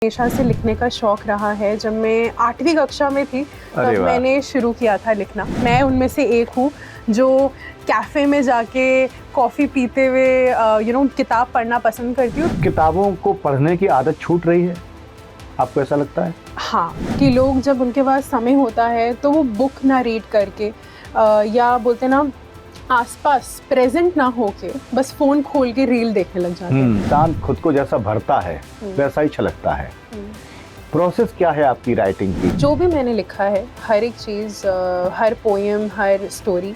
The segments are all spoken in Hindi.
हमेशा से लिखने का शौक रहा है। जब मैं 8वीं कक्षा में थी तब मैंने शुरू किया था लिखना। मैं उनमें से एक हूँ जो कैफ़े में जाके कॉफ़ी पीते हुए किताब पढ़ना पसंद करती हूँ। किताबों को पढ़ने की आदत छूट रही है, आपको ऐसा लगता है? हाँ, कि लोग जब उनके पास समय होता है तो वो बुक ना रीड करके या बोलते ना आसपास प्रेजेंट ना होके बस फ़ोन खोल के रील देखने लग जाते हैं। इंसान खुद को जैसा भरता है वैसा ही छलकता है। प्रोसेस क्या है आपकी राइटिंग की? जो भी मैंने लिखा है, हर एक चीज़, हर पोएम, हर स्टोरी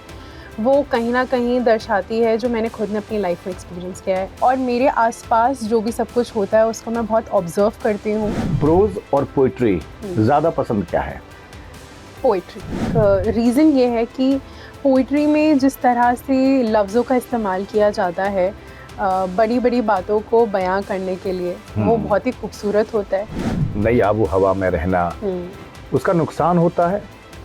वो कहीं ना कहीं दर्शाती है जो मैंने खुद ने अपनी लाइफ में एक्सपीरियंस किया है। और मेरे आसपास जो भी सब कुछ होता है उसको मैं बहुत ऑब्जर्व करती हूँ। प्रोज और पोइट्री ज़्यादा पसंद क्या है? पोइट्री। रीज़न ये है कि पोइट्री में जिस तरह से लफ्ज़ों का इस्तेमाल किया जाता है बड़ी बड़ी बातों को बयां करने के लिए, वो बहुत ही खूबसूरत होता है। नई आबो हवा में रहना, उसका नुकसान होता है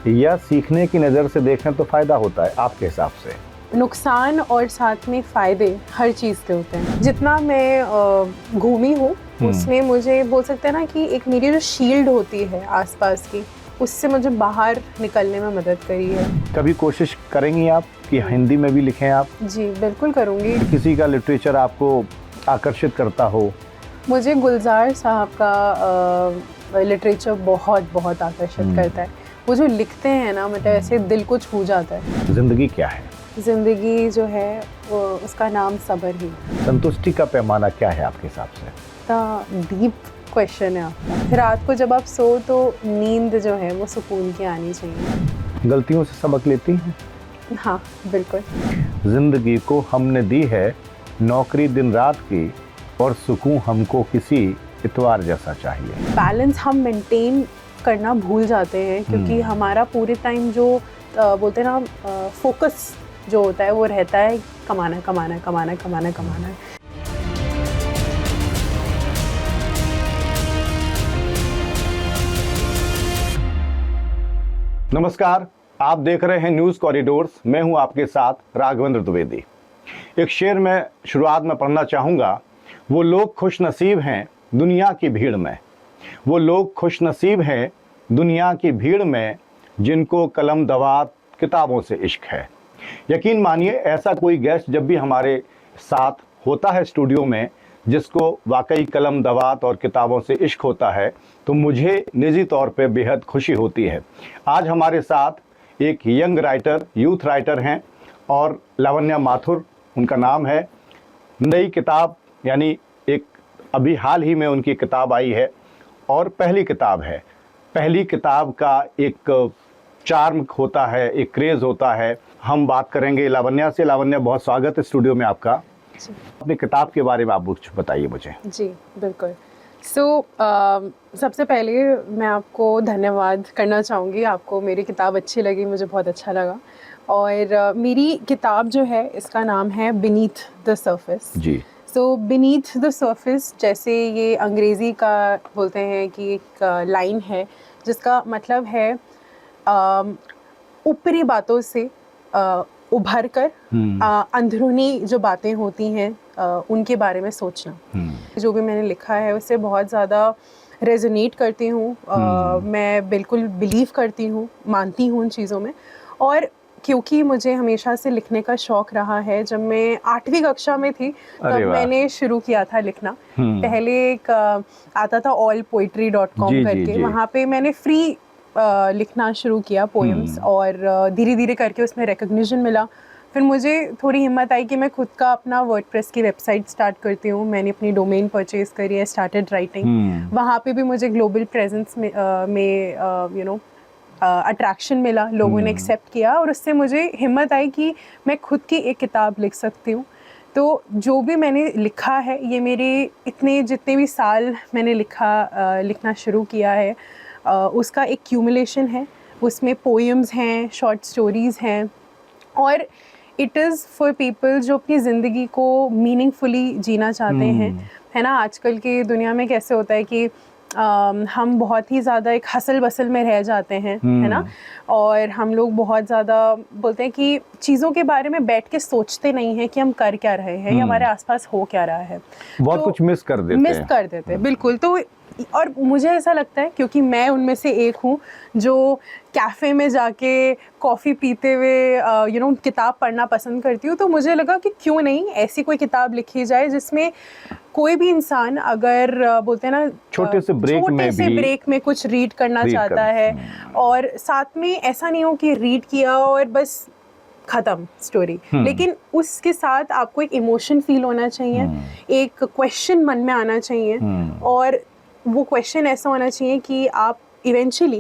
या सीखने की नज़र से देखें तो फ़ायदा होता है आपके हिसाब से? नुकसान और साथ में फ़ायदे हर चीज़ के होते हैं। जितना मैं घूमी हूँ उसने मुझे बोल सकते हैं ना कि एक मेरी जो शील्ड होती है आसपास की, उससे मुझे बाहर निकलने में मदद करी है। कभी कोशिश करेंगी आप कि हिंदी में भी लिखें आप? जी बिल्कुल करूँगी। किसी का लिटरेचर आपको आकर्षित करता हो? मुझे गुलजार साहब का लिटरेचर बहुत बहुत आकर्षित करता है। वो जो लिखते हैं ना, मतलब ऐसे दिल को छू जाता है। ज़िंदगी क्या है? ज़िंदगी जो है वो उसका नाम सब्र ही। संतुष्टि का पैमाना क्या है आपके हिसाब से? डीप क्वेश्चन है आपका। रात को जब आप सो तो नींद जो है वो सुकून की आनी चाहिए। गलतियों से सबक लेती हैं? हाँ बिल्कुल। जिंदगी को हमने दी है नौकरी दिन रात की, और सुकून हमको किसी इतवार जैसा चाहिए। बैलेंस हम मेंटेन करना भूल जाते हैं क्योंकि हमारा पूरे टाइम जो बोलते हैं ना फोकस जो होता है वो रहता है कमाना कमाना कमाना कमाना कमाना। नमस्कार, आप देख रहे हैं न्यूज़ कॉरिडोर्स। मैं हूं आपके साथ राघवेंद्र द्विवेदी। एक शेर में शुरुआत में पढ़ना चाहूँगा। वो लोग खुश नसीब हैं दुनिया की भीड़ में, वो लोग खुश नसीब हैं दुनिया की भीड़ में, जिनको कलम दवात किताबों से इश्क है। यकीन मानिए, ऐसा कोई गेस्ट जब भी हमारे साथ होता है स्टूडियो में जिसको वाकई कलम दवात और किताबों से इश्क होता है, तो मुझे निजी तौर पे बेहद खुशी होती है। आज हमारे साथ एक यंग राइटर, यूथ राइटर हैं, और लावण्या माथुर उनका नाम है। नई किताब यानी एक अभी हाल ही में उनकी किताब आई है, और पहली किताब है। पहली किताब का एक चार्म होता है, एक क्रेज़ होता है। हम बात करेंगे लावण्या से। लावण्या, बहुत स्वागत है स्टूडियो में आपका। अपनी किताब के बारे में आप कुछ बताइए मुझे। जी बिल्कुल। सबसे पहले मैं आपको धन्यवाद करना चाहूँगी। आपको मेरी किताब अच्छी लगी, मुझे बहुत अच्छा लगा। और मेरी किताब जो है इसका नाम है बीनीथ द सरफेस। जी। बीनीथ द सरफेस, जैसे ये अंग्रेज़ी का बोलते हैं कि एक लाइन है जिसका मतलब है ऊपरी बातों से उभर कर अंदरूनी जो बातें होती हैं उनके बारे में सोचना। जो भी मैंने लिखा है उससे बहुत ज़्यादा रेजोनेट करती हूँ। मैं बिल्कुल बिलीव करती हूँ, मानती हूँ उन चीज़ों में। और क्योंकि मुझे हमेशा से लिखने का शौक रहा है, जब मैं 8वीं कक्षा में थी तब मैंने शुरू किया था लिखना। पहले एक आता था allpoetry.com करके, वहाँ पे मैंने फ्री लिखना शुरू किया पोएम्स, और धीरे धीरे करके उसमें रिकग्निशन मिला। फिर मुझे थोड़ी हिम्मत आई कि मैं खुद का अपना वर्डप्रेस की वेबसाइट स्टार्ट करती हूँ। मैंने अपनी डोमेन परचेज करी है, स्टार्टेड राइटिंग। वहाँ पे भी मुझे ग्लोबल प्रेजेंस में अट्रैक्शन मिला, लोगों ने एक्सेप्ट किया, और उससे मुझे हिम्मत आई कि मैं खुद की एक किताब लिख सकती हूँ। तो जो भी मैंने लिखा है, ये मेरे इतने जितने भी साल मैंने लिखना शुरू किया है उसका एक क्यूमुलेशन है। उसमें पोएम्स हैं, शॉर्ट स्टोरीज़ हैं, और इट इज़ फॉर पीपल जो अपनी ज़िंदगी को मीनिंगफुली जीना चाहते हैं। है ना, आजकल की दुनिया में कैसे होता है कि हम बहुत ही ज़्यादा एक हसल बसल में रह जाते हैं, है ना, और हम लोग बहुत ज़्यादा बोलते हैं कि चीज़ों के बारे में बैठ के सोचते नहीं हैं कि हम कर क्या रहे हैं या हमारे आसपास हो क्या रहा है। बहुत कुछ मिस कर देते हैं। बिल्कुल। तो और मुझे ऐसा लगता है क्योंकि मैं उनमें से एक हूँ जो कैफ़े में जाके कॉफ़ी पीते हुए किताब पढ़ना पसंद करती हूँ, तो मुझे लगा कि क्यों नहीं ऐसी कोई किताब लिखी जाए जिसमें कोई भी इंसान अगर बोलते हैं ना छोटे से ब्रेक में कुछ रीड करना चाहता है, और साथ में ऐसा नहीं हो कि रीड किया और बस ख़त्म स्टोरी, लेकिन उसके साथ आपको एक इमोशन फील होना चाहिए, एक क्वेश्चन मन में आना चाहिए, और वो क्वेश्चन ऐसा होना चाहिए कि आप इवेंचुअली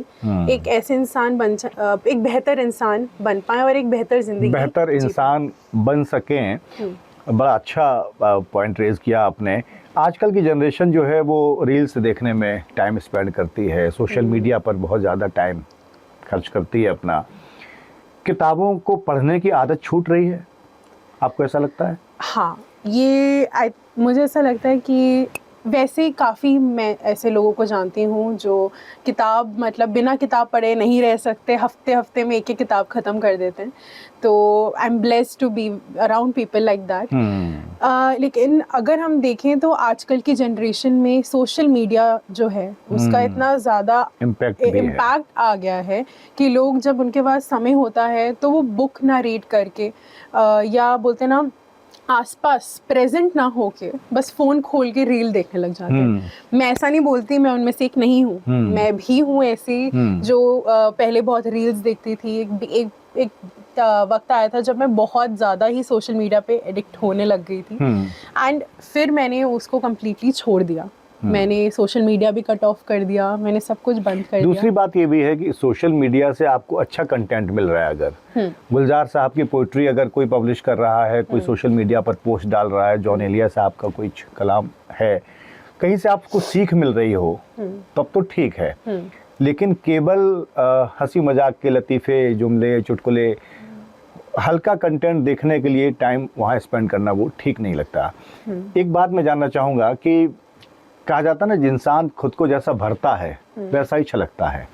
एक ऐसे इंसान एक बेहतर इंसान बन पाए और एक बेहतर इंसान बन सकें। बड़ा अच्छा पॉइंट रेज किया आपने। आजकल की जनरेशन जो है वो रील्स देखने में टाइम स्पेंड करती है, सोशल मीडिया पर बहुत ज़्यादा टाइम खर्च करती है अपना। किताबों को पढ़ने की आदत छूट रही है, आपको ऐसा लगता है? हाँ, मुझे ऐसा लगता है कि वैसे काफ़ी मैं ऐसे लोगों को जानती हूँ जो किताब मतलब बिना किताब पढ़े नहीं रह सकते, हफ्ते हफ्ते में एक किताब ख़त्म कर देते हैं। तो I am blessed to be around people like that. लेकिन अगर हम देखें तो आजकल की जनरेशन में सोशल मीडिया जो है उसका इतना ज़्यादा इम्पैक्ट आ गया है कि लोग जब उनके पास समय होता है तो वो बुक ना रीड करके या बोलते ना आसपास प्रेजेंट ना होके बस फ़ोन खोल के रील देखने लग जाते हैं। मैं ऐसा नहीं बोलती मैं उनमें से एक नहीं हूँ, मैं भी हूँ ऐसी जो पहले बहुत रील्स देखती थी। एक वक्त आया था जब मैं बहुत ज़्यादा ही सोशल मीडिया पे एडिक्ट होने लग गई थी, एंड फिर मैंने उसको कम्प्लीटली छोड़ दिया। मैंने सोशल मीडिया भी कट ऑफ कर दिया, मैंने सब कुछ बंद कर दिया। दूसरी बात ये भी है कि सोशल मीडिया से आपको अच्छा कंटेंट मिल रहा है। अगर गुलजार साहब की पोइट्री अगर कोई पब्लिश कर रहा है, कोई सोशल मीडिया पर पोस्ट डाल रहा है, जॉन एलिया साहब का कोई कलाम है, कहीं से आपको सीख मिल रही हो तब तो ठीक है। लेकिन केवल हंसी मजाक के लतीफ़े, जुमले, चुटकुले, हल्का कंटेंट देखने के लिए टाइम वहाँ स्पेंड करना वो ठीक नहीं लगता। एक बात मैं जानना चाहूँगा कि कहा जाता है ना, इंसान खुद को जैसा भरता है वैसा ही छलकता है।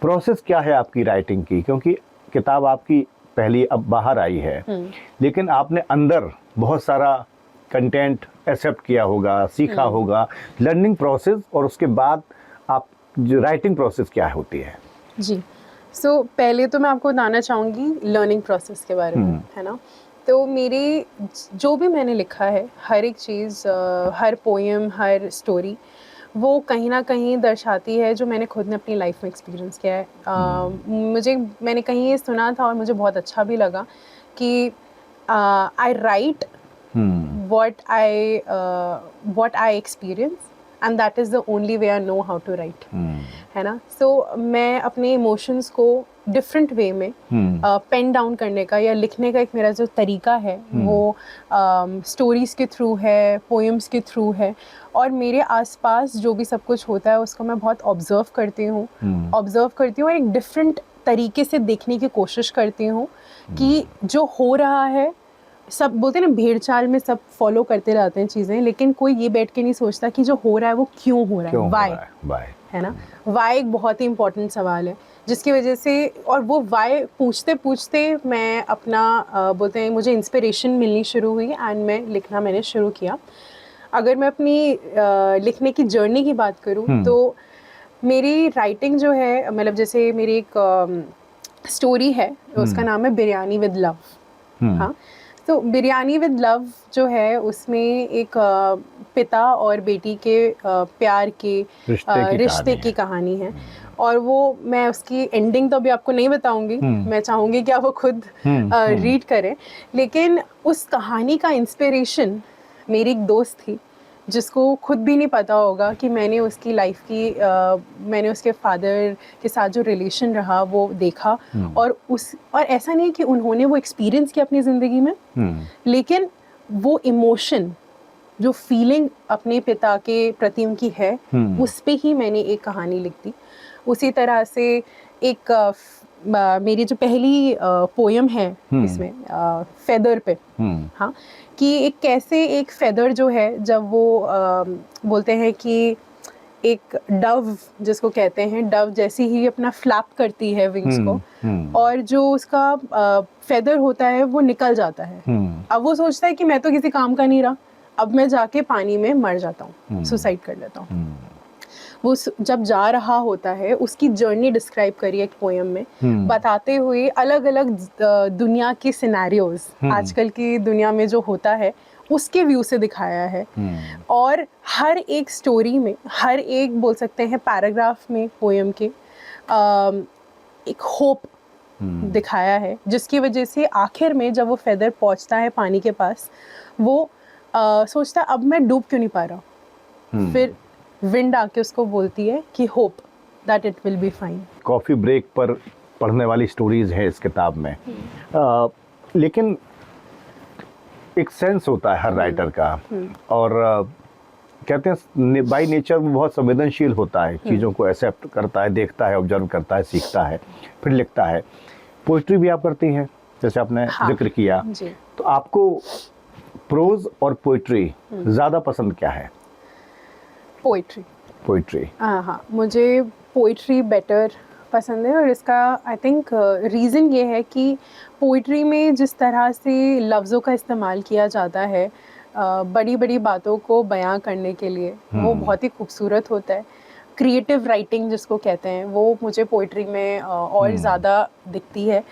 प्रोसेस क्या है आपकी राइटिंग की? क्योंकि किताब आपकी पहली अब बाहर आई है, लेकिन आपने अंदर बहुत सारा कंटेंट एक्सेप्ट किया होगा, सीखा होगा। लर्निंग प्रोसेस और उसके बाद आप जो राइटिंग प्रोसेस क्या होती है? जी, पहले तो मैं आपको बताना चाहूँगी लर्निंग प्रोसेस के बारे में, है ना। तो मेरी जो भी मैंने लिखा है, हर एक चीज़, हर पोएम, हर स्टोरी, वो कहीं ना कहीं दर्शाती है जो मैंने खुद ने अपनी लाइफ में एक्सपीरियंस किया है। मैंने कहीं ये सुना था और मुझे बहुत अच्छा भी लगा कि आई right what I experience and that is the only way I know how to write, है ना। मैं अपने इमोशंस को डिफरेंट वे में पेन डाउन करने का या लिखने का एक मेरा जो तरीका है वो स्टोरीज़ के थ्रू है, पोएम्स के थ्रू है, और मेरे आसपास जो भी सब कुछ होता है उसको मैं बहुत ऑब्ज़र्व करती हूँ और एक डिफरेंट तरीके से देखने की कोशिश करती हूँ कि जो हो रहा है, सब बोलते हैं ना भेड़ चाल में सब फॉलो करते रहते हैं चीज़ें, लेकिन कोई ये बैठ के नहीं सोचता कि जो हो रहा है वो क्यों हो रहा है, वाई, है ना। वाई एक बहुत ही इम्पोर्टेंट सवाल है जिसकी वजह से, और वो वाई पूछते पूछते मैं अपना बोलते हैं मुझे इंस्पिरेशन मिलनी शुरू हुई एंड मैंने शुरू किया। अगर मैं अपनी लिखने की जर्नी की बात करूँ तो मेरी राइटिंग जो है, मतलब जैसे मेरी एक स्टोरी है उसका नाम है बिरयानी विद लव। हाँ, तो बिरयानी विद लव जो है उसमें एक पिता और बेटी के प्यार के रिश्ते की कहानी है, और वो मैं उसकी एंडिंग तो अभी आपको नहीं बताऊंगी, मैं चाहूँगी कि आप वो खुद रीड करें। लेकिन उस कहानी का इंस्पिरेशन मेरी एक दोस्त थी जिसको खुद भी नहीं पता होगा कि मैंने उसकी लाइफ की मैंने उसके फादर के साथ जो रिलेशन रहा वो देखा, और ऐसा नहीं कि उन्होंने वो एक्सपीरियंस किया अपनी ज़िंदगी में, लेकिन वो इमोशन, जो फीलिंग अपने पिता के प्रति उनकी है, उस पे ही मैंने एक कहानी लिख दी। उसी तरह से एक मेरी जो पहली पोयम है इसमें फेदर पे, हाँ, कि एक कैसे एक फेदर जो है जब वो बोलते हैं कि एक डव जिसको कहते हैं, डव जैसी ही अपना फ्लैप करती है विंग्स को, और जो उसका फेदर होता है वो निकल जाता है। अब वो सोचता है कि मैं तो किसी काम का नहीं रहा, अब मैं जाके पानी में मर जाता हूँ, सुसाइड कर लेता हूँ। वो जब जा रहा होता है उसकी जर्नी डिस्क्राइब करी एक पोएम में, बताते हुए अलग अलग दुनिया के सिनेरियोज, आजकल की दुनिया में जो होता है उसके व्यू से दिखाया है। और हर एक स्टोरी में, हर एक बोल सकते हैं पैराग्राफ में पोएम के एक होप दिखाया है, जिसकी वजह से आखिर में जब वो फेदर पहुंचता है पानी के पास, वो सोचता है अब मैं डूब क्यों नहीं पा रहा। फिर विंड आके उसको बोलती है कि hope that it will be fine. Coffee break पर पढ़ने वाली स्टोरीज है इस किताब में, लेकिन एक सेंस होता है हर राइटर का, और कहते हैं बाय नेचर वो बहुत संवेदनशील होता है, चीज़ों को एक्सेप्ट करता है, देखता है, ऑब्जर्व करता है, सीखता है, फिर लिखता है। पोइट्री भी आप करती हैं जैसे आपने जिक्र किया, तो आपको प्रोज और पोइट्री ज़्यादा पसंद क्या है? पोइट्री। हाँ, मुझे पोइट्री बेटर पसंद है, और इसका आई थिंक रीज़न ये है कि पोइट्री में जिस तरह से लफ्ज़ों का इस्तेमाल किया जाता है बड़ी बड़ी बातों को बयां करने के लिए, वो बहुत ही खूबसूरत होता है। क्रिएटिव राइटिंग जिसको कहते हैं, वो मुझे पोइट्री में और ज़्यादा दिखती है,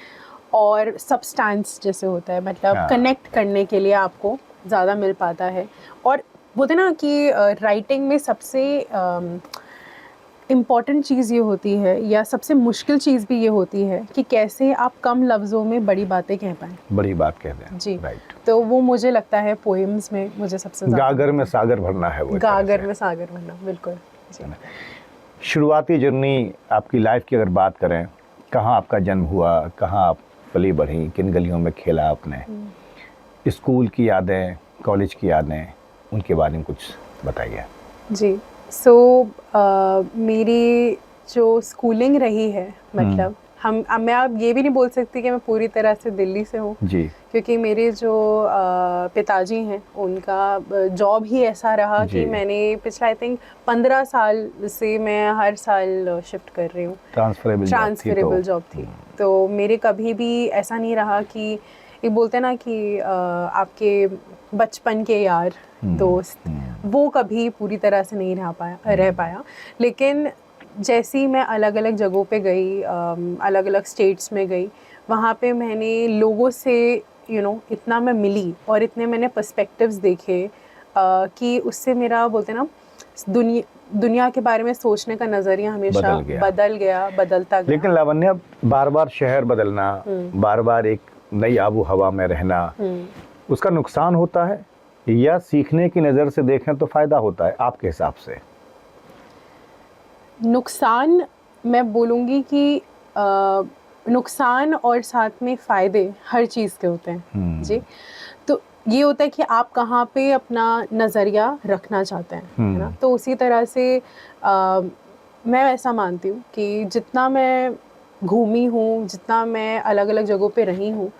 और सब्सटेंस जैसे होता है, मतलब कनेक्ट करने के लिए आपको ज़्यादा मिल पाता है। और बोलते ना कि राइटिंग में सबसे इम्पॉर्टेंट चीज़ ये होती है, या सबसे मुश्किल चीज़ भी ये होती है कि कैसे आप कम लफ्ज़ों में बड़ी बातें कह पाएँ। बड़ी बात कहते हैं जी, राइट। तो वो मुझे लगता है पोएम्स में मुझे सबसे ज़्यादा गागर में सागर भरना है वो, गागर में सागर भरना, बिल्कुल जी। शुरुआती जर्नी आपकी लाइफ की अगर बात करें, कहाँ आपका जन्म हुआ, कहाँ आप पली बढ़ी, किन गलियों में खेला आपने, स्कूल की यादें, कॉलेज की यादें, उनके बारे में कुछ बताइए। जी, मेरी जो स्कूलिंग रही है, मतलब मैं अब ये भी नहीं बोल सकती कि मैं पूरी तरह से दिल्ली से हूँ जी, क्योंकि मेरे जो पिताजी हैं उनका जॉब ही ऐसा रहा कि मैंने पिछला आई थिंक 15 साल से मैं हर साल शिफ्ट कर रही हूँ। ट्रांसफरेबल जॉब थी, तो मेरे कभी भी ऐसा नहीं रहा कि एक बोलते हैं ना कि आपके बचपन के यार दोस्त, वो कभी पूरी तरह से नहीं रह पाया। लेकिन जैसे ही मैं अलग अलग जगहों पे गई, अलग अलग स्टेट्स में गई, वहाँ पे मैंने लोगों से इतना मैं मिली और इतने मैंने पर्सपेक्टिव्स देखे कि उससे मेरा बोलते ना दुनिया के बारे में सोचने का नज़रिया हमेशा बदलता गया। लेकिन लावण्या, बार बार शहर बदलना, बार बार एक नई आबो हवा में रहना, उसका नुकसान होता है या सीखने की नज़र से देखें तो फ़ायदा होता है आपके हिसाब से? नुकसान मैं बोलूँगी कि नुकसान और साथ में फ़ायदे हर चीज़ के होते हैं जी। तो ये होता है कि आप कहाँ पे अपना नज़रिया रखना चाहते हैं, है ना। तो उसी तरह से मैं ऐसा मानती हूँ कि जितना मैं घूमी हूँ, जितना मैं अलग अलग जगहों पे रही हूँ,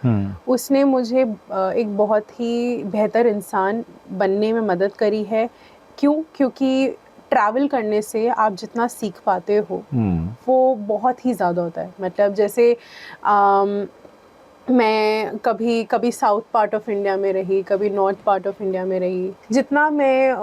उसने मुझे एक बहुत ही बेहतर इंसान बनने में मदद करी है। क्योंकि ट्रैवल करने से आप जितना सीख पाते हो वो बहुत ही ज़्यादा होता है। मतलब जैसे मैं कभी साउथ पार्ट ऑफ इंडिया में रही, कभी नॉर्थ पार्ट ऑफ इंडिया में रही। जितना मैं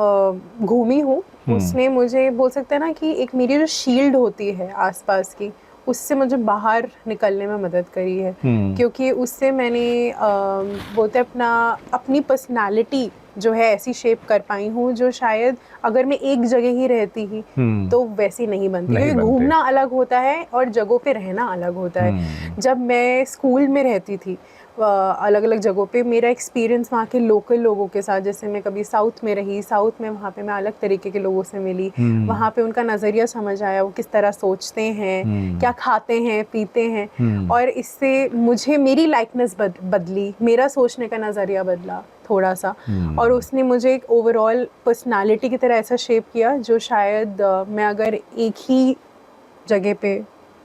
घूमी हूँ उसने मुझे बोल सकते हैं ना कि एक मेरी जो शील्ड होती है आसपास की, उससे मुझे बाहर निकलने में मदद करी है। क्योंकि उससे मैंने बोलते अपनी पर्सनालिटी जो है ऐसी शेप कर पाई हूँ जो शायद अगर मैं एक जगह ही रहती ही तो वैसी नहीं बनती। क्योंकि घूमना अलग होता है और जगहों पे रहना अलग होता है। जब मैं स्कूल में रहती थी अलग अलग जगहों पे, मेरा एक्सपीरियंस वहाँ के लोकल लोगों के साथ, जैसे मैं कभी साउथ में रही, साउथ में वहाँ पे मैं अलग तरीके के लोगों से मिली, वहाँ पे उनका नज़रिया समझ आया, वो किस तरह सोचते हैं, क्या खाते हैं, पीते हैं, और इससे मुझे मेरी लाइकनेस बदली, मेरा सोचने का नज़रिया बदला थोड़ा सा, और उसने मुझे एक ओवरऑल पर्सनालिटी की तरह ऐसा शेप किया जो शायद मैं अगर एक ही जगह पे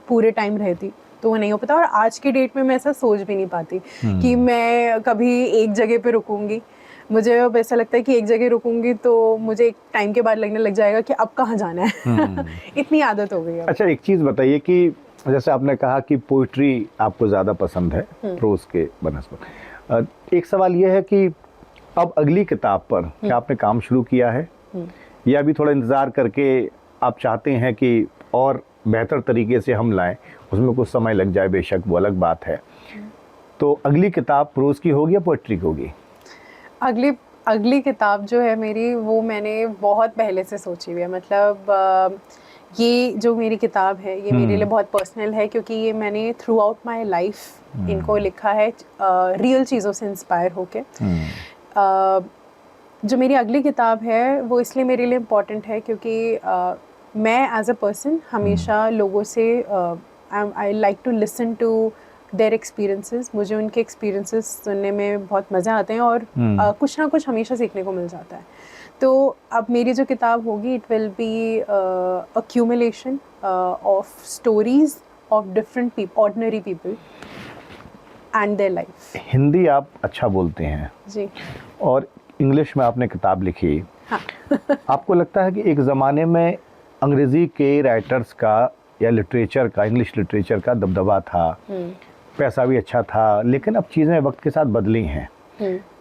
पूरे टाइम रहती तो वो नहीं हो पाता। और आज के डेट में मैं ऐसा सोच भी नहीं पाती कि मैं कभी एक जगह पे रुकूंगी। मुझे अब ऐसा लगता है कि एक जगह रुकूंगी तो मुझे एक टाइम के बाद लगने लग जाएगा कि अब कहाँ जाना है। इतनी आदत हो गई है। अच्छा, एक चीज़ बताइए कि जैसे आपने कहा कि पोइट्री आपको ज़्यादा पसंद है प्रोज के बनस्पत, एक सवाल ये है कि अब अगली किताब पर क्या आपने काम शुरू किया है या अभी थोड़ा इंतज़ार करके आप चाहते हैं कि और बेहतर तरीके से हम लाएं, उसमें कुछ समय लग जाए बेशक, वो अलग बात है। तो अगली किताब प्रोज की होगी या पोएट्री की होगी? अगली किताब जो है मेरी, वो मैंने बहुत पहले से सोची हुई है। मतलब ये जो मेरी किताब है ये मेरे लिए बहुत पर्सनल है, क्योंकि ये मैंने थ्रू आउट माई लाइफ इनको लिखा है रियल चीज़ों से इंस्पायर होके। जो मेरी अगली किताब है वो इसलिए मेरे लिए इम्पॉर्टेंट है क्योंकि मैं एज अ पर्सन हमेशा लोगों से I like to listen to their experiences. मुझे उनके एक्सपीरियंसेस सुनने में बहुत मज़ा आते हैं और कुछ ना कुछ हमेशा सीखने को मिल जाता है। तो अब मेरी जो किताब होगी, it will B accumulation of stories of different people, ordinary people and their life. Hindi आप अच्छा बोलते हैं जी, और इंग्लिश में आपने किताब लिखी। हाँ। आपको लगता है कि एक ज़माने में अंग्रेज़ी के राइटर्स का या लिटरेचर का, इंग्लिश लिटरेचर का दबदबा था, पैसा भी अच्छा था, लेकिन अब चीज़ें वक्त के साथ बदली हैं।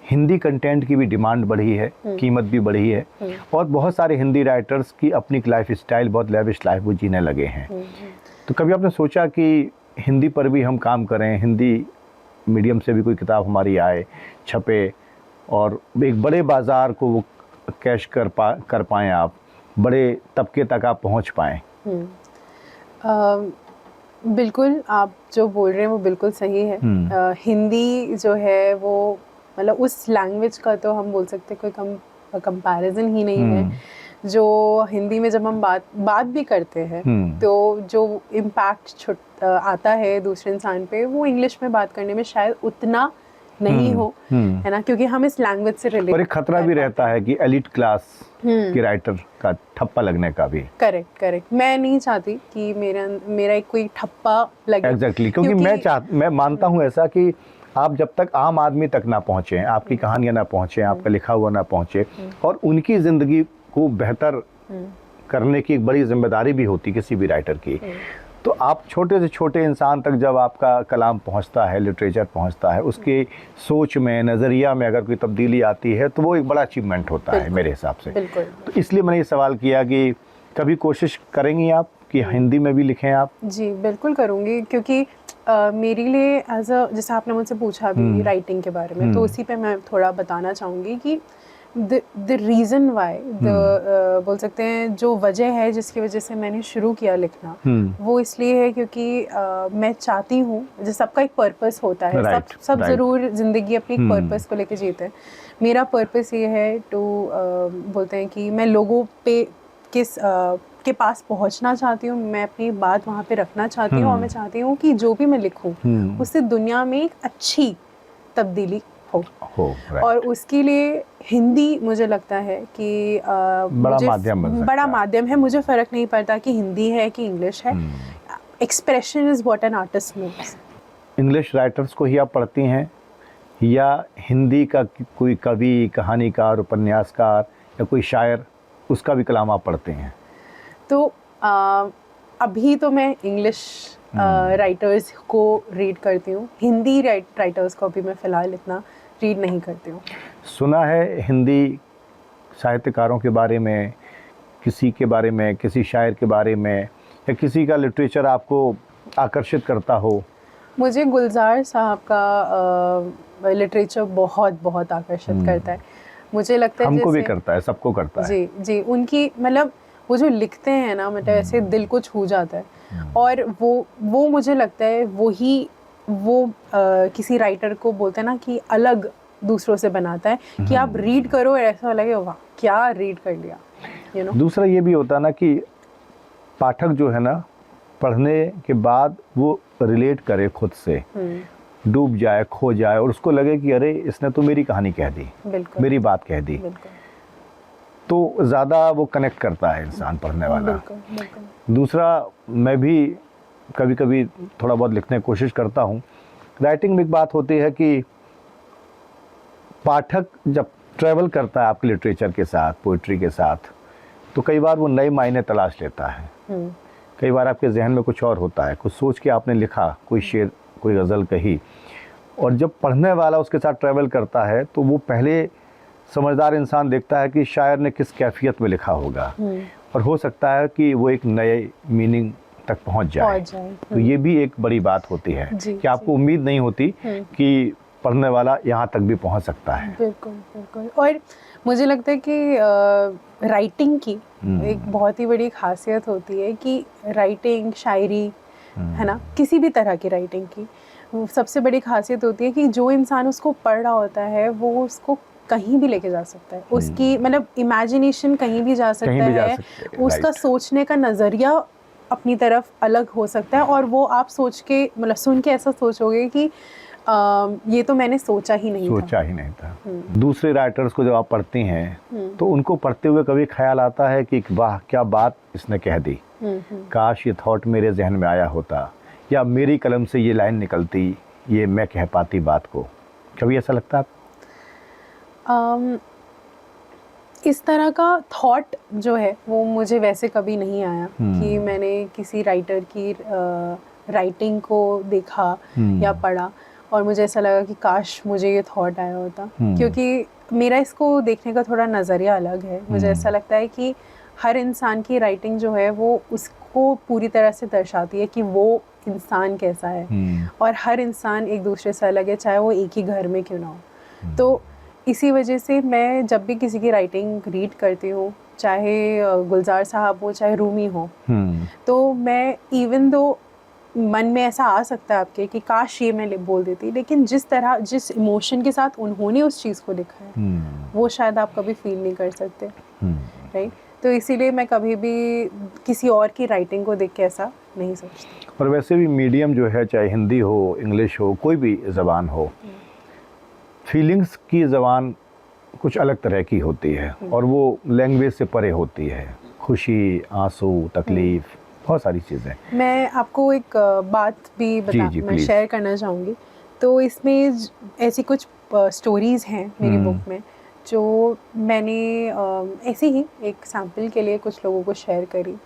हिंदी कंटेंट की भी डिमांड बढ़ी है, कीमत भी बढ़ी है, और बहुत सारे हिंदी राइटर्स की अपनी लाइफ स्टाइल, बहुत लेविश लाइफ वो जीने लगे हैं। तो कभी आपने सोचा कि हिंदी पर भी हम काम करें, हिंदी मीडियम से भी कोई किताब हमारी आए, छपे, और एक बड़े बाज़ार को वो कैश कर पाएँ, आप बड़े तबके तक आप पहुंच पाएँ? बिल्कुल, आप जो बोल रहे हैं वो बिल्कुल सही है। हिंदी जो है वो, मतलब उस लैंग्वेज का तो हम बोल सकते हैं कोई कंपैरिजन ही नहीं है। जो हिंदी में जब हम बात भी करते हैं तो जो इम्पैक्ट आता है दूसरे इंसान पे, वो इंग्लिश में बात करने में शायद उतना नहीं हो, है ना, क्योंकि हम इस लैंग्वेज से रिलेट। और एक खतरा भी रहता है कि एलिट क्लास के राइटर का ठप्पा लगने का भी। करेक्ट। मैं नहीं चाहती कि मेरा एक कोई ठप्पा लगे। एग्जैक्टली, क्योंकि मैं मानता हूँ ऐसा कि आप जब तक आम आदमी तक ना पहुँचे, आपकी कहानियाँ ना पहुँचे, आपका लिखा हुआ ना पहुँचे, और उनकी ज़िंदगी को बेहतर करने की एक बड़ी जिम्मेदारी भी होती किसी भी राइटर की। तो आप छोटे से छोटे इंसान तक जब आपका कलाम पहुंचता है, लिटरेचर पहुंचता है, उसकी सोच में, नज़रिया में अगर कोई तब्दीली आती है तो वो एक बड़ा अचीवमेंट होता है मेरे हिसाब से। तो इसलिए मैंने ये सवाल किया कि कभी कोशिश करेंगी आप कि हिंदी में भी लिखें आप? जी बिल्कुल करूँगी, क्योंकि मेरे लिए एज अ, जैसे आपने मुझसे पूछा अभी राइटिंग के बारे में, तो उसी पे मैं थोड़ा बताना चाहूँगी कि द रीज़न वाई, बोल सकते हैं जो वजह है जिसकी वजह से मैंने शुरू किया लिखना, वो इसलिए है क्योंकि मैं चाहती हूँ, जैसे सबका एक पर्पस होता है, सब ज़रूर ज़िंदगी अपनी एक पर्पस को लेके जीते हैं। मेरा पर्पस ये है टू, बोलते हैं कि मैं लोगों पे के पास पहुंचना चाहती हूँ, मैं अपनी बात वहाँ पे रखना चाहती हूँ, और मैं चाहती हूँ कि जो भी मैं लिखूँ उससे दुनिया में एक अच्छी तब्दीली हो। और उसके लिए हिंदी मुझे लगता है कि बड़ा माध्यम है। मुझे फ़र्क नहीं पड़ता कि हिंदी है कि इंग्लिश है। Expression is what an artist knows. English writers को ही आप पढ़ती हैं या हिंदी का कोई कवि, कहानीकार, उपन्यासकार या कोई शायर, उसका भी कलाम आप पढ़ते हैं? तो अभी तो मैं इंग्लिश राइटर्स को रीड करती हूँ, हिंदी राइटर्स को अभी मैं फ़िलहाल इतना रीड नहीं करती हूँ। सुना है हिंदी साहित्यकारों के बारे में, किसी के बारे में, किसी शायर के बारे में, या किसी का लिटरेचर आपको आकर्षित करता हो? मुझे गुलजार साहब का लिटरेचर बहुत आकर्षित करता है। मुझे लगता है हमको भी करता है, सबको करता है। जी, उनकी मतलब वो जो लिखते हैं ना, मतलब ऐसे दिल को छू जाता है। और वो मुझे लगता है वो किसी राइटर को बोलते हैं ना कि अलग दूसरों से बनाता है, कि आप रीड करो ऐसा लगे वाह क्या रीड कर लिया, यू नो। दूसरा ये भी होता है ना कि पाठक जो है ना, पढ़ने के बाद वो रिलेट करे खुद से, डूब जाए, खो जाए, और उसको लगे कि अरे इसने तो मेरी कहानी कह दी, मेरी बात कह दी, तो ज़्यादा वो कनेक्ट करता है इंसान पढ़ने वाला। दूसरा, मैं भी कभी कभी थोड़ा बहुत लिखने की कोशिश करता हूँ। राइटिंग में एक बात होती है कि पाठक जब ट्रैवल करता है आपके लिटरेचर के साथ, पोइट्री के साथ, तो कई बार वो नए मायने तलाश लेता है। कई बार आपके जहन में कुछ और होता है, कुछ सोच के आपने लिखा, कोई शेर, कोई गज़ल कही, और जब पढ़ने वाला उसके साथ ट्रैवल करता है तो वो पहले समझदार इंसान देखता है कि शायर ने किस कैफियत में लिखा होगा, और हो सकता है कि वो एक नए मीनिंग तक पहुंच जाए। तो ये भी एक बड़ी बात होती है कि आपको उम्मीद नहीं होती कि पढ़ने वाला यहाँ तक भी पहुंच सकता है। बिल्कुल बिल्कुल। और मुझे लगता है कि राइटिंग की एक बहुत ही बड़ी खासियत होती है कि राइटिंग, शायरी, है ना, किसी भी तरह की राइटिंग की सबसे बड़ी खासियत होती है कि जो इंसान उसको पढ़ रहा होता है वो उसको कहीं भी लेके जा सकता है। उसकी मतलब इमेजिनेशन कहीं भी जा सकता है, उसका सोचने का नज़रिया अपनी तरफ अलग हो सकता है, और वो आप सोच के मतलब सुन के ऐसा सोचोगे कि ये तो मैंने सोचा ही नहीं था। दूसरे राइटर्स को जब आप पढ़ती हैं तो उनको पढ़ते हुए कभी ख्याल आता है कि वाह क्या बात इसने कह दी, काश ये थॉट मेरे जहन में आया होता, या मेरी कलम से ये लाइन निकलती, ये मैं कह पाती बात को, कभी ऐसा लगता है? इस तरह का थॉट जो है वो मुझे वैसे कभी नहीं आया कि मैंने किसी राइटर की राइटिंग को देखा या पढ़ा और मुझे ऐसा लगा कि काश मुझे ये थॉट आया होता, क्योंकि मेरा इसको देखने का थोड़ा नज़रिया अलग है। मुझे ऐसा लगता है कि हर इंसान की राइटिंग जो है वो उसको पूरी तरह से दर्शाती है कि वो इंसान कैसा है, और हर इंसान एक दूसरे से अलग है, चाहे वो एक ही घर में क्यों ना हो। तो इसी वजह से मैं जब भी किसी की राइटिंग रीड करती हूँ, चाहे गुलजार साहब हो चाहे रूमी हो, तो मैं इवन दो मन में ऐसा आ सकता है आपके कि काश ये मैं बोल देती, लेकिन जिस इमोशन के साथ उन्होंने उस चीज़ को लिखा है वो शायद आप कभी फील नहीं कर सकते, राइट। तो इसीलिए मैं कभी भी किसी और की राइटिंग को देख के ऐसा नहीं सोचती। और वैसे भी मीडियम जो है, चाहे हिंदी हो, इंग्लिश हो, कोई भी ज़बान हो, फीलिंग्स की ज़बान कुछ अलग तरह की होती है और वो लैंग्वेज से परे होती है। खुशी, आंसू, तकलीफ़, बहुत सारी चीज़ें। मैं आपको एक बात भी मैं शेयर करना चाहूँगी। तो इसमें ऐसी कुछ स्टोरीज़ हैं मेरी बुक में जो मैंने ऐसे ही एक सैम्पल के लिए कुछ लोगों को शेयर करी,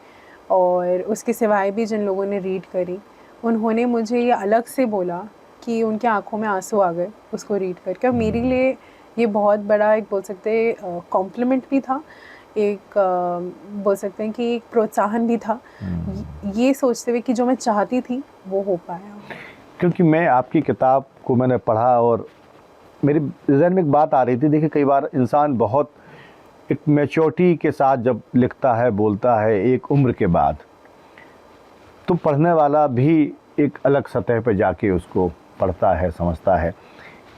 और उसके सिवाय भी जिन लोगों ने रीड करी उन्होंने मुझे ये अलग से बोला कि उनके आंखों में आंसू आ गए उसको रीड करके। और मेरे लिए ये बहुत बड़ा एक बोल सकते हैं कॉम्प्लीमेंट भी था, एक बोल सकते हैं कि एक प्रोत्साहन भी था, ये सोचते हुए कि जो मैं चाहती थी वो हो पाया। क्योंकि मैं आपकी किताब को मैंने पढ़ा और मेरे जहन में एक बात आ रही थी। देखिए, कई बार इंसान बहुत एक मैच्योरिटी के साथ जब लिखता है, बोलता है एक उम्र के बाद, तो पढ़ने वाला भी एक अलग सतह पर जाके उसको पढ़ता है, समझता है।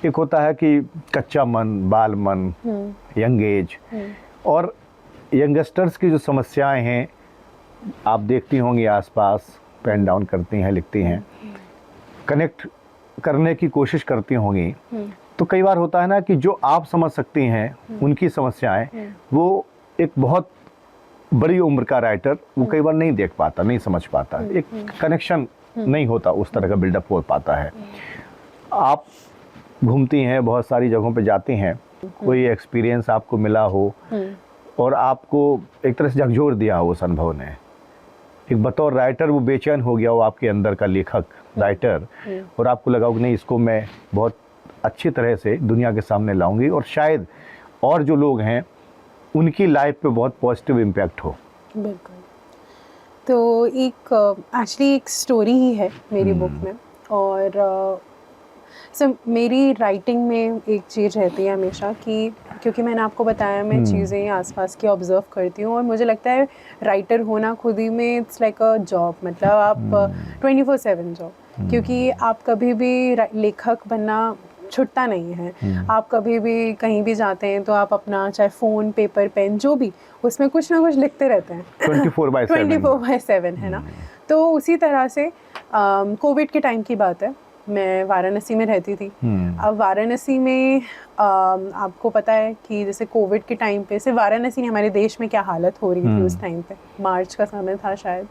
एक होता है कि कच्चा मन, बाल मन, यंग एज, और यंगस्टर्स की जो समस्याएं हैं आप देखती होंगी आसपास, पेन डाउन करती हैं, लिखती हैं, कनेक्ट करने की कोशिश करती होंगी। तो कई बार होता है ना कि जो आप समझ सकती हैं उनकी समस्याएं, वो एक बहुत बड़ी उम्र का राइटर वो कई बार नहीं देख पाता, नहीं समझ पाता, एक कनेक्शन नहीं होता, उस तरह का बिल्डअप हो पाता है। आप घूमती हैं, बहुत सारी जगहों पे जाती हैं, कोई एक्सपीरियंस आपको मिला हो और आपको एक तरह से झकझोर दिया हो उस अनुभव ने, एक बतौर राइटर वो बेचैन हो गया हो आपके अंदर का लेखक, राइटर, और आपको लगा कि नहीं, इसको मैं बहुत अच्छी तरह से दुनिया के सामने लाऊंगी और शायद और जो लोग हैं उनकी लाइफ पे बहुत पॉजिटिव इम्पैक्ट हो। बिल्कुल। तो एक एक्चुअली एक स्टोरी ही है मेरी बुक में, और सर मेरी राइटिंग में एक चीज़ रहती है हमेशा कि क्योंकि मैंने आपको बताया मैं चीज़ें आसपास की ऑब्ज़र्व करती हूँ, और मुझे लगता है राइटर होना खुद ही में इट्स लाइक अ जॉब, मतलब आप 24/7 जॉब, क्योंकि आप कभी भी लेखक बनना छुटता नहीं है। आप कभी भी कहीं भी जाते हैं तो आप अपना चाहे फ़ोन, पेपर, पेन, जो भी, उसमें कुछ ना कुछ लिखते रहते हैं 24/7 है ना। तो उसी तरह से कोविड के टाइम की बात है, मैं वाराणसी में रहती थी। अब वाराणसी में आपको पता है कि जैसे कोविड के टाइम पे सिर्फ वाराणसी नहीं, हमारे देश में क्या हालत हो रही थी उस टाइम पे, मार्च का समय था शायद,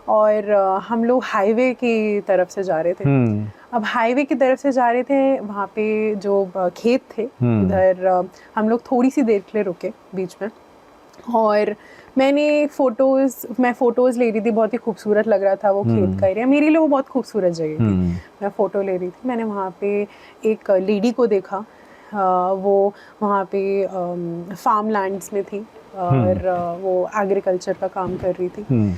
और हम लोग हाईवे की तरफ से जा रहे थे। अब हाईवे की तरफ से जा रहे थे, वहाँ पे जो खेत थे उधर हम लोग थोड़ी सी देर के लिए रुके बीच में, और मैं फ़ोटोज़ ले रही थी, बहुत ही खूबसूरत लग रहा था वो खेत का एरिया, मेरे लिए वो बहुत खूबसूरत जगह थी। मैं फ़ोटो ले रही थी, मैंने वहाँ पे एक लेडी को देखा, वो वहाँ पे फार्म लैंड्स में थी, और वो एग्रीकल्चर का काम कर रही थी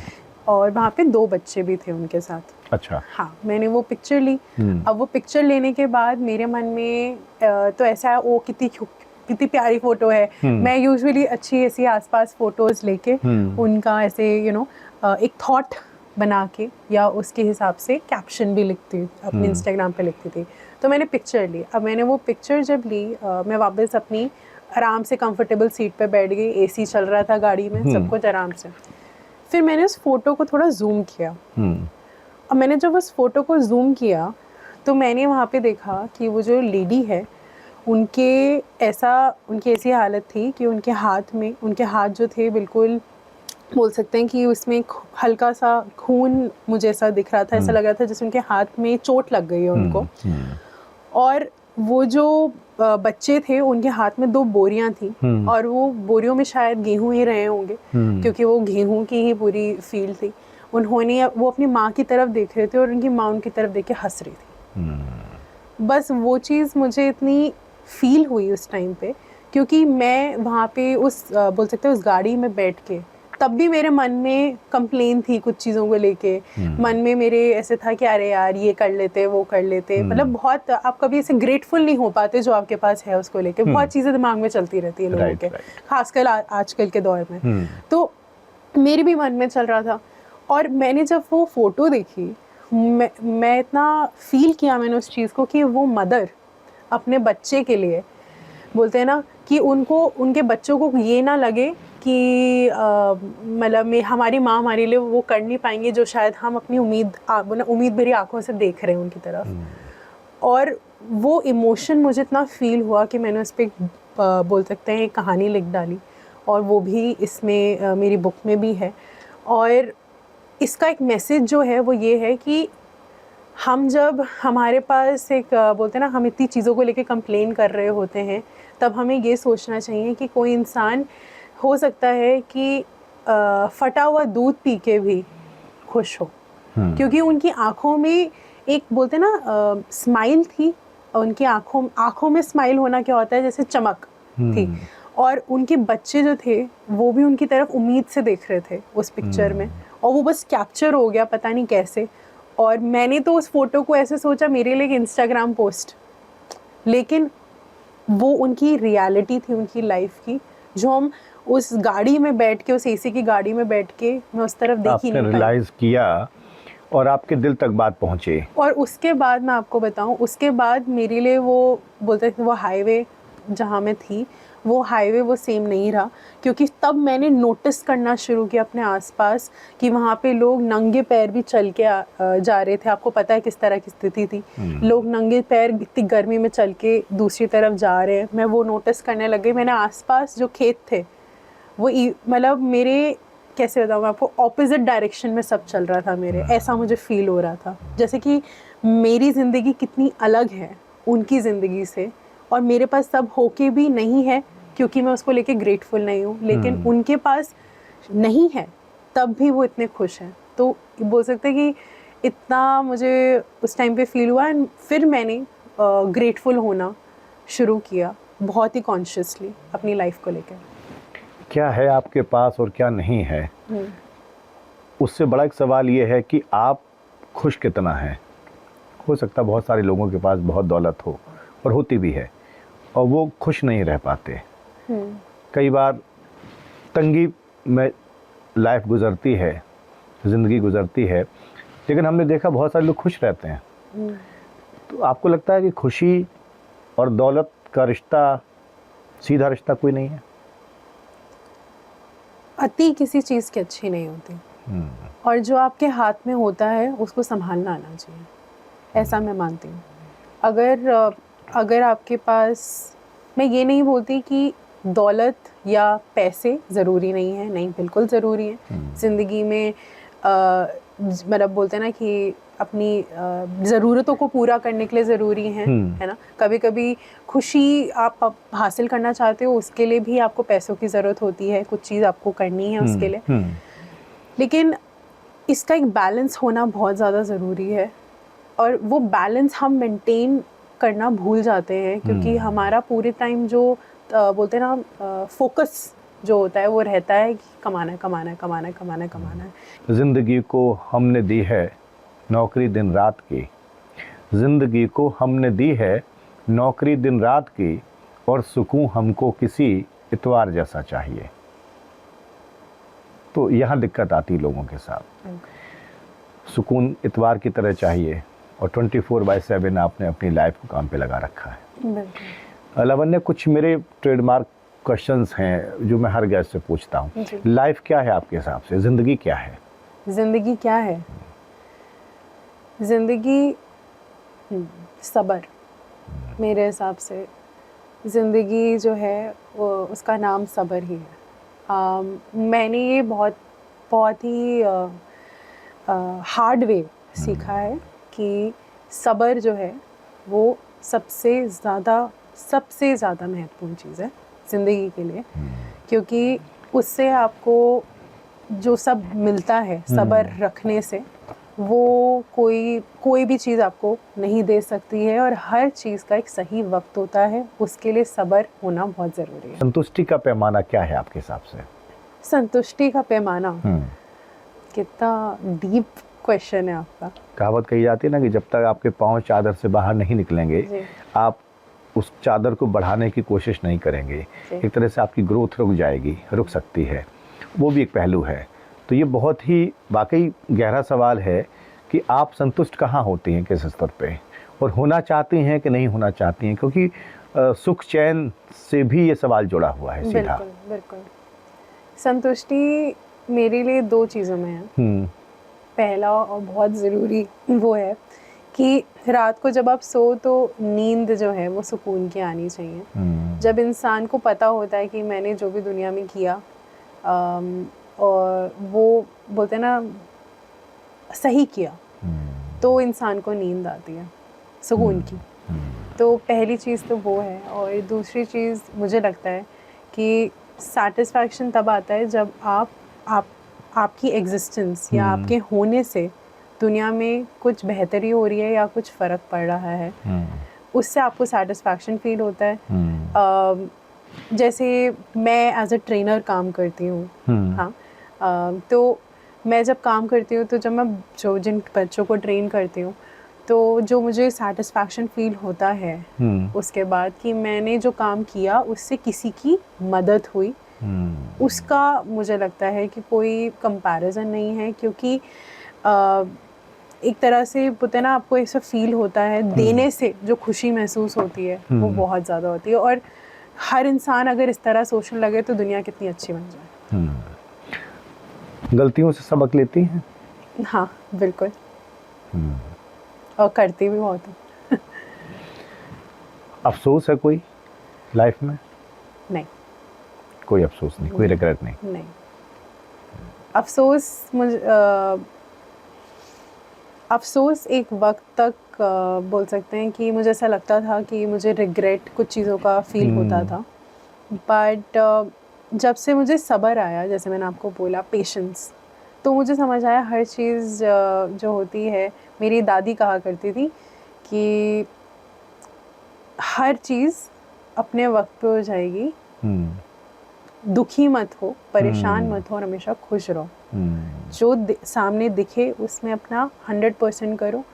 और वहाँ पे 2 बच्चे भी थे उनके साथ। अच्छा। हाँ, मैंने वो पिक्चर ली। अब वो पिक्चर लेने के बाद मेरे मन में तो ऐसा है, वो कितनी प्यारी फोटो है। मैं यूजुअली अच्छी ऐसी आसपास फोटोज लेके उनका ऐसे एक थॉट बना के या उसके हिसाब से कैप्शन भी लिखती हूँ, अपने इंस्टाग्राम पे लिखती थी। तो मैंने पिक्चर ली। अब मैंने वो पिक्चर जब ली, मैं वापस अपनी आराम से कंफर्टेबल सीट पे बैठ गई, एसी चल रहा था गाड़ी में, सब कुछ आराम से। फिर मैंने उस फोटो को थोड़ा जूम किया। अब मैंने जब उस फोटो को जूम किया तो मैंने वहाँ पे देखा कि वो जो लेडी है उनकी ऐसी हालत थी कि उनके हाथ जो थे बिल्कुल बोल सकते हैं कि उसमें हल्का सा खून मुझे ऐसा दिख रहा था। ऐसा लग रहा था जैसे उनके हाथ में चोट लग गई है उनको। और वो जो बच्चे थे उनके हाथ में 2 बोरियां थी और वो बोरियों में शायद गेहूं ही रहे होंगे क्योंकि वो गेहूं की ही पूरी फील्ड थी। वो अपनी माँ की तरफ देख रहे थे और उनकी माँ उनकी तरफ देख के हंस रही थी। बस वो चीज़ मुझे इतनी फील हुई उस टाइम पे, क्योंकि मैं वहाँ पे बोल सकते हैं उस गाड़ी में बैठ के, तब भी मेरे मन में कंप्लेन थी कुछ चीज़ों को लेके। मन में मेरे ऐसे था कि अरे यार ये कर लेते वो कर लेते, मतलब बहुत आप कभी ऐसे ग्रेटफुल नहीं हो पाते जो आपके पास है उसको लेके। बहुत चीज़ें दिमाग में चलती रहती है लोगों के, खासकर आजकल के दौर में। तो मेरे भी मन में चल रहा था। और मैंने जब वो फोटो देखी, मैं इतना फील किया मैंने उस चीज़ को कि वो मदर अपने बच्चे के लिए बोलते हैं ना कि उनके बच्चों को ये ना लगे कि मतलब हमारी माँ हमारे लिए वो कर नहीं पाएंगे जो शायद हम अपनी उम्मीद भरी आंखों से देख रहे हैं उनकी तरफ। और वो इमोशन मुझे इतना फील हुआ कि मैंने उस पर बोल सकते हैं एक कहानी लिख डाली, और वो भी इसमें मेरी बुक में भी है। और इसका एक मैसेज जो है वो ये है कि हम जब हमारे पास बोलते हैं ना, हम इतनी चीज़ों को लेके कंप्लेन कर रहे होते हैं, तब हमें ये सोचना चाहिए कि कोई इंसान हो सकता है कि फटा हुआ दूध पी के भी खुश हो, क्योंकि उनकी आँखों में एक बोलते हैं ना स्माइल थी। उनकी आँखों में स्माइल होना क्या होता है, जैसे चमक थी। और उनके बच्चे जो थे वो भी उनकी तरफ उम्मीद से देख रहे थे उस पिक्चर में, और वो बस कैप्चर हो गया पता नहीं कैसे। और मैंने तो उस फोटो को ऐसे सोचा मेरे लिए इंस्टाग्राम पोस्ट, लेकिन वो उनकी रियलिटी थी उनकी लाइफ की, जो हम उस गाड़ी में बैठ के, उस एसी की गाड़ी में बैठ के मैं उस तरफ देख ही नहीं पाई। रियलाइज किया और आपके दिल तक बात पहुंची। और उसके बाद मैं आपको बताऊं, उसके बाद मेरे लिए वो बोलते थे वो हाईवे जहाँ मैं थी, वो हाईवे वो सेम नहीं रहा, क्योंकि तब मैंने नोटिस करना शुरू किया अपने आसपास कि वहाँ पे लोग नंगे पैर भी चल के जा रहे थे। आपको पता है किस तरह की स्थिति थी, लोग नंगे पैर इतनी गर्मी में चल के दूसरी तरफ जा रहे हैं। मैं वो नोटिस करने लग गई। मैंने आसपास जो खेत थे वो मतलब मेरे, कैसे बताऊँ मैं आपको, ऑपोजिट डायरेक्शन में सब चल रहा था मेरे। ऐसा मुझे फील हो रहा था जैसे कि मेरी ज़िंदगी कितनी अलग है उनकी ज़िंदगी से, और मेरे पास सब होके भी नहीं है क्योंकि मैं उसको लेके ग्रेटफुल नहीं हूँ, लेकिन उनके पास नहीं है तब भी वो इतने खुश हैं। तो बोल सकते हैं कि इतना मुझे उस टाइम पे फील हुआ। एंड फिर मैंने ग्रेटफुल होना शुरू किया बहुत ही कॉन्शियसली अपनी लाइफ को लेकर। क्या है आपके पास और क्या नहीं है, उससे बड़ा एक सवाल ये है कि आप खुश कितना हैं। हो सकता बहुत सारे लोगों के पास बहुत दौलत हो, और होती भी है, और वो खुश नहीं रह पाते। कई बार तंगी में लाइफ गुजरती है, ज़िंदगी गुजरती है, लेकिन हमने देखा बहुत सारे लोग खुश रहते हैं। तो आपको लगता है कि खुशी और दौलत का रिश्ता, सीधा रिश्ता कोई नहीं है? अति किसी चीज़ की अच्छी नहीं होती, और जो आपके हाथ में होता है उसको संभालना आना चाहिए, ऐसा मैं मानती हूँ। अगर आपके पास, मैं ये नहीं बोलती कि दौलत या पैसे ज़रूरी नहीं है, नहीं, बिल्कुल ज़रूरी है ज़िंदगी में। मतलब बोलते हैं ना कि अपनी ज़रूरतों को पूरा करने के लिए ज़रूरी है ना। कभी कभी खुशी आप हासिल करना चाहते हो, उसके लिए भी आपको पैसों की ज़रूरत होती है, कुछ चीज़ आपको करनी है उसके लिए। लेकिन इसका एक बैलेंस होना बहुत ज़्यादा ज़रूरी है, और वो बैलेंस हम मेंटेन करना भूल जाते हैं, क्योंकि हमारा पूरे टाइम जो बोलते हैं ना फोकस जो होता है वो रहता है कि कमाना है कमाना है कमाना है कमाना है कमाना है। जिंदगी को हमने दी है नौकरी दिन रात की, जिंदगी को हमने दी है नौकरी दिन रात की, और सुकून हमको किसी इतवार जैसा चाहिए। तो यहाँ दिक्कत आती लोगों के साथ, सुकून इतवार की तरह चाहिए और 24/7 आपने अपनी लाइफ को काम पे लगा रखा है। लावण्य, कुछ मेरे ट्रेडमार्क क्वेश्चंस हैं जो मैं हर गेस्ट से पूछता हूँ। लाइफ क्या है आपके हिसाब से, ज़िंदगी क्या है? ज़िंदगी क्या है? ज़िंदगी सब्र। मेरे हिसाब से ज़िंदगी जो है वो उसका नाम सब्र ही है। मैंने ये बहुत ही हार्ड वे सीखा है कि सब्र जो है वो सबसे ज़्यादा महत्वपूर्ण चीज़ है ज़िंदगी के लिए, क्योंकि उससे आपको जो सब मिलता है सब्र रखने से, वो कोई भी चीज़ आपको नहीं दे सकती है, और हर चीज़ का एक सही वक्त होता है, उसके लिए सब्र होना बहुत ज़रूरी है। संतुष्टि का पैमाना क्या है आपके हिसाब से? संतुष्टि का पैमाना, कितना डीप क्वेश्चन है आपका। कहावत कही जाती है ना कि जब तक आपके पाँव चादर से बाहर नहीं निकलेंगे आप उस चादर को बढ़ाने की कोशिश नहीं करेंगे, एक तरह से आपकी ग्रोथ रुक सकती है। वो भी एक पहलू है। तो ये बहुत ही वाकई गहरा सवाल है कि आप संतुष्ट कहाँ होती हैं, किस स्तर पे, और होना चाहती हैं कि नहीं होना चाहती हैं, क्योंकि सुख चैन से भी ये सवाल जुड़ा हुआ है सीधा। बिल्कुल। संतुष्टि मेरे लिए 2 चीज़ों में है। पहला और बहुत ज़रूरी वो है कि रात को जब आप सो तो नींद जो है वो सुकून की आनी चाहिए। जब इंसान को पता होता है कि मैंने जो भी दुनिया में किया और वो बोलते हैं ना सही किया, तो इंसान को नींद आती है सुकून की। तो पहली चीज़ तो वो है, और दूसरी चीज़ मुझे लगता है कि सैटिस्फैक्शन तब आता है जब आपकी एग्जिस्टेंस या आपके होने से दुनिया में कुछ बेहतरी हो रही है या कुछ फ़र्क पड़ रहा है, उससे आपको सैटिस्फैक्शन फील होता है। जैसे मैं एज अ ट्रेनर काम करती हूँ, हाँ, तो मैं जब काम करती हूँ तो जब मैं जिन बच्चों को ट्रेन करती हूँ तो जो मुझे सैटिस्फैक्शन फील होता है उसके बाद कि मैंने जो काम किया उससे किसी की मदद हुई, उसका मुझे लगता है कि कोई कंपैरिजन नहीं है, क्योंकि एक तरह से पता ना आपको ऐसा फील होता है देने से जो खुशी महसूस होती है वो बहुत ज़्यादा होती है। और हर इंसान अगर इस तरह सोचने लगे तो दुनिया कितनी अच्छी बन जाए। गलतियों से सबक लेती हैं? हाँ बिल्कुल, और करती भी बहुत हूँ। अफसोस है कोई लाइफ में? नहीं, कोई अफसोस नहीं, कोई रिग्रेट नहीं। अफसोस एक वक्त तक बोल सकते हैं कि मुझे ऐसा लगता था कि मुझे रिग्रेट कुछ चीज़ों का फील होता था, बट जब से मुझे सब्र आया, जैसे मैंने आपको बोला पेशेंस, तो मुझे समझ आया हर चीज़ जो होती है, मेरी दादी कहा करती थी कि हर चीज़ अपने वक्त पे हो जाएगी, दुखी मत हो, परेशान मत हो, और हमेशा खुश रहो। जो सामने दिखे उसमें अपना 100% करो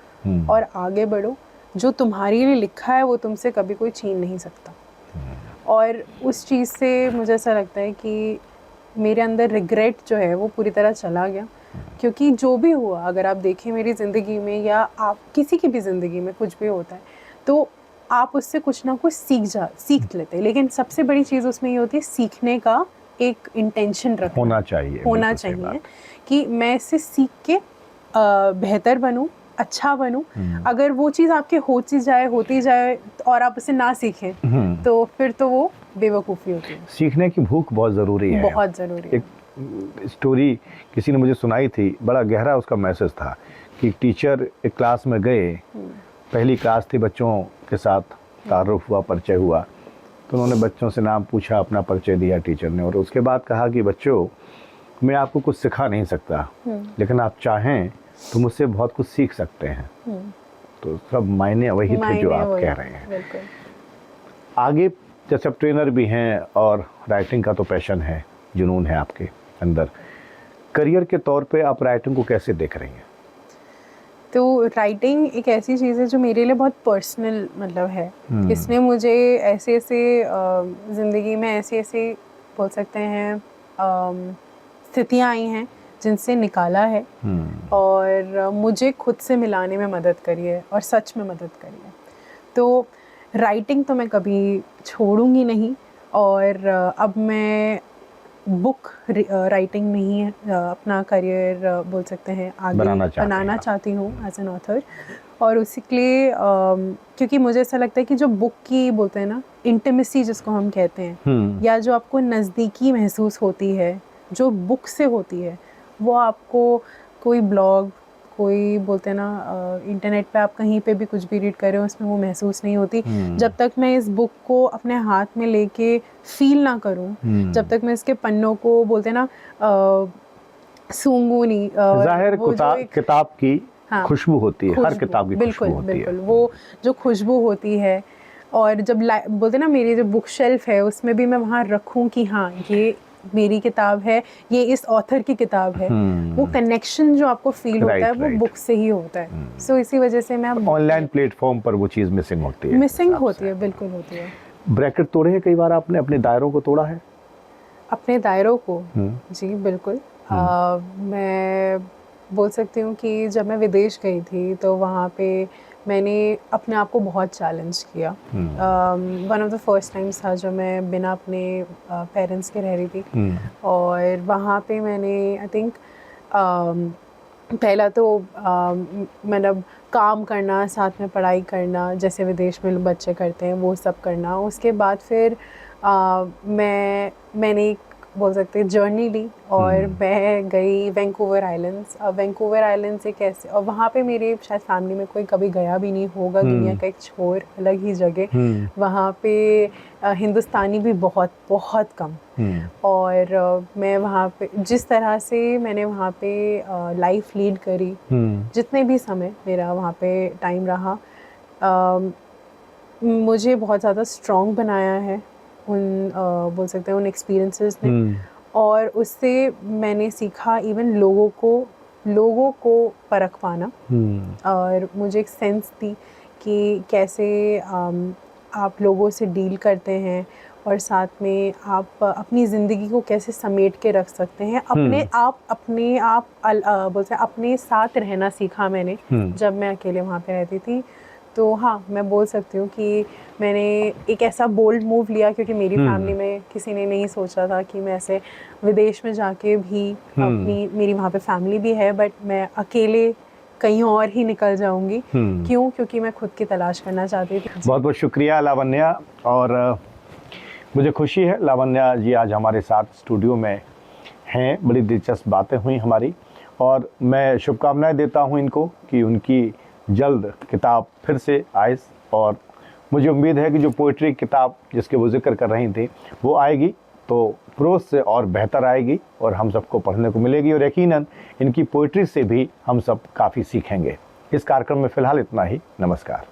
और आगे बढ़ो। जो तुम्हारे लिए लिखा है वो तुमसे कभी कोई छीन नहीं सकता। और उस चीज़ से मुझे ऐसा लगता है कि मेरे अंदर रिग्रेट जो है वो पूरी तरह चला गया, क्योंकि जो भी हुआ, अगर आप देखें मेरी ज़िंदगी में या आप किसी की भी ज़िंदगी में कुछ भी होता है तो आप उससे कुछ ना कुछ सीख लेते हैं, लेकिन सबसे बड़ी चीज़ उसमें ये होती है सीखने का एक इंटेंशन होना चाहिए कि मैं इससे सीख के बेहतर बनूं, अच्छा बनूं। अगर वो चीज़ आपके होती जाए और आप उसे ना सीखें तो फिर तो वो बेवकूफ़ी होती है। सीखने की भूख बहुत ज़रूरी है, बहुत ज़रूरी है। एक स्टोरी किसी ने मुझे सुनाई थी, बड़ा गहरा उसका मैसेज था कि टीचर एक क्लास में गए, पहली क्लास थी, बच्चों के साथ तारुफ हुआ, परिचय हुआ, तो उन्होंने बच्चों से नाम पूछा, अपना परिचय दिया टीचर ने, और उसके बाद कहा कि बच्चों मैं आपको कुछ सिखा नहीं सकता, लेकिन आप चाहें तो मुझसे बहुत कुछ सीख सकते हैं। तो सब मायने वही थे जो आप कह रहे हैं। आगे जैसे आप ट्रेनर भी हैं और राइटिंग का तो पैशन है, जुनून है आपके अंदर। करियर के तौर पे आप राइटिंग को कैसे देख रही हैं? तो राइटिंग एक ऐसी चीज़ है जो मेरे लिए बहुत पर्सनल मतलब है। इसने मुझे ऐसे ऐसे ज़िंदगी में ऐसे ऐसे बोल सकते हैं स्थितियाँ आई हैं जिनसे निकाला है और मुझे खुद से मिलाने में मदद करी है और सच में मदद करी है। तो राइटिंग तो मैं कभी छोड़ूंगी नहीं और अब मैं बुक राइटिंग में ही अपना करियर बोल सकते हैं आगे बनाना चाहती हूँ एज एन ऑथर। और उसी के लिए क्योंकि मुझे ऐसा लगता है कि जो बुक की बोलते हैं ना इंटीमेसी जिसको हम कहते हैं या जो आपको नज़दीकी महसूस होती है जो बुक से होती है वो आपको कोई ब्लॉग कोई बोलते हैं ना इंटरनेट पे आप कहीं पे भी कुछ भी रीड कर रहे हो उसमें वो महसूस नहीं होती। जब तक मैं इस बुक को अपने हाथ में लेके फील ना करूं, जब तक मैं इसके पन्नों को बोलते हैं ना सूंघूं नहीं। जाहिर किताब की खुशबू होती है, हर किताब की खुशबू होती है। बिल्कुल वो जो खुशबू होती है और जब बोलते हैं ना मेरी जो बुक शेल्फ है उसमें भी मैं वहाँ रखूँ कि हाँ ये मेरी किताब है, ये इस ऑथर की किताब है। वो कनेक्शन जो आपको फील होता है वो बुक से ही होता है। सो इसी वजह से मैं ऑनलाइन प्लेटफॉर्म पर वो चीज़ मिसिंग होती है। बिल्कुल होती है। ब्रैकेट तोड़े हैं कई बार आपने, अपने दायरों को तोड़ा है? अपने दायरों को जी बिल्कुल। मैं बोल सकती हूँ कि जब मैं विदेश गई थी तो वहाँ पे मैंने अपने आप को बहुत चैलेंज किया। One of the first times था जब मैं बिना अपने पेरेंट्स के रह रही थी और वहाँ पे मैंने आई थिंक पहला तो मतलब काम करना साथ में पढ़ाई करना जैसे विदेश में बच्चे करते हैं वो सब करना। उसके बाद फिर मैंने बोल सकते हैं जर्नी ली और मैं गई वैंकूवर आइलैंड्स। वैंकूवर आइलैंड्स एक ऐसे और वहाँ पे मेरे शायद फैमिली में कोई कभी गया भी नहीं होगा। दुनिया का एक छोर अलग ही जगह। वहाँ पे हिंदुस्तानी भी बहुत बहुत कम। और मैं वहाँ पे जिस तरह से मैंने वहाँ पे लाइफ लीड करी जितने भी समय मेरा वहाँ पे टाइम रहा मुझे बहुत ज़्यादा स्ट्रॉन्ग बनाया है उन बोल सकते हैं उन एक्सपीरियंसेस ने। और उससे मैंने सीखा इवन लोगों को परख पाना और मुझे एक सेंस दी कि कैसे आप लोगों से डील करते हैं और साथ में आप अपनी ज़िंदगी को कैसे समेट के रख सकते हैं। अपने आप बोलते हैं अपने साथ रहना सीखा मैंने जब मैं अकेले वहाँ पे रहती थी। तो हाँ मैं बोल सकती हूँ कि मैंने एक ऐसा बोल्ड मूव लिया क्योंकि मेरी फैमिली में किसी ने नहीं सोचा था कि मैं ऐसे विदेश में जाके भी मेरी वहाँ पे फैमिली भी है बट मैं अकेले कहीं और ही निकल जाऊंगी। क्यों? क्योंकि मैं खुद की तलाश करना चाहती थी। बहुत बहुत शुक्रिया लावण्या। और मुझे खुशी है लावण्या जी आज हमारे साथ स्टूडियो में हैं। बड़ी दिलचस्प बातें हुई हमारी और मैं शुभकामनाएं देता हूं इनको कि उनकी जल्द किताब फिर से आए और मुझे उम्मीद है कि जो पोइट्री किताब जिसके वो जिक्र कर रही थी वो आएगी तो प्रोज से और बेहतर आएगी और हम सबको पढ़ने को मिलेगी और यकीनन इनकी पोइट्री से भी हम सब काफ़ी सीखेंगे। इस कार्यक्रम में फ़िलहाल इतना ही। नमस्कार।